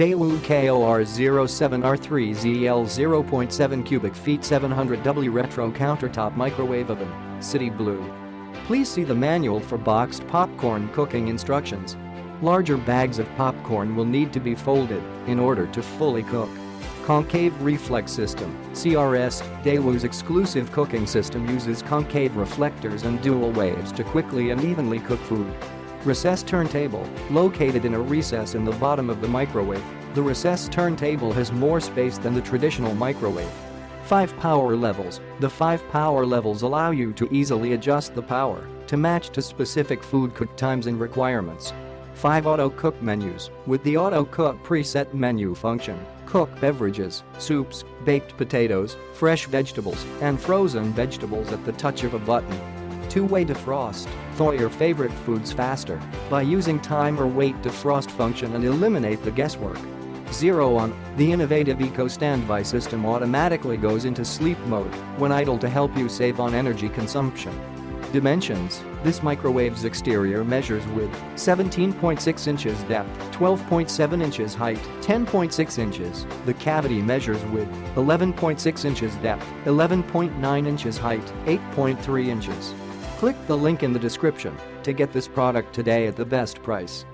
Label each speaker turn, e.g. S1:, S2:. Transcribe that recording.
S1: Daewoo KOR07R3ZEL 0.7 cubic feet 700W retro countertop microwave oven, city blue. Please see the manual for boxed popcorn cooking instructions. Larger bags of popcorn will need to be folded in order to fully cook. Concave Reflex System, C.R.S. Daewoo's exclusive cooking system uses concave reflectors and dual waves to quickly and evenly cook food. Recessed turntable, located in a recess in the bottom of the microwave, the recessed turntable has more space than the traditional microwave. 5 power levels. The 5 power levels allow you to easily adjust the power to match to specific food cook times and requirements. 5 auto cook menus. With the auto cook preset menu function, cook beverages, soups, baked potatoes, fresh vegetables, and frozen vegetables at the touch of a button. 2-way defrost. Thaw your favorite foods faster by using time or wait defrost function and eliminate the guesswork. 0 on. The innovative Eco Standby system automatically goes into sleep mode when idle to help you save on energy consumption. Dimensions. This microwave's exterior measures with 17.6 inches depth, 12.7 inches height, 10.6 inches. The cavity measures with 11.6 inches depth, 11.9 inches height, 8.3 inches. Click the link in the description to get this product today at the best price.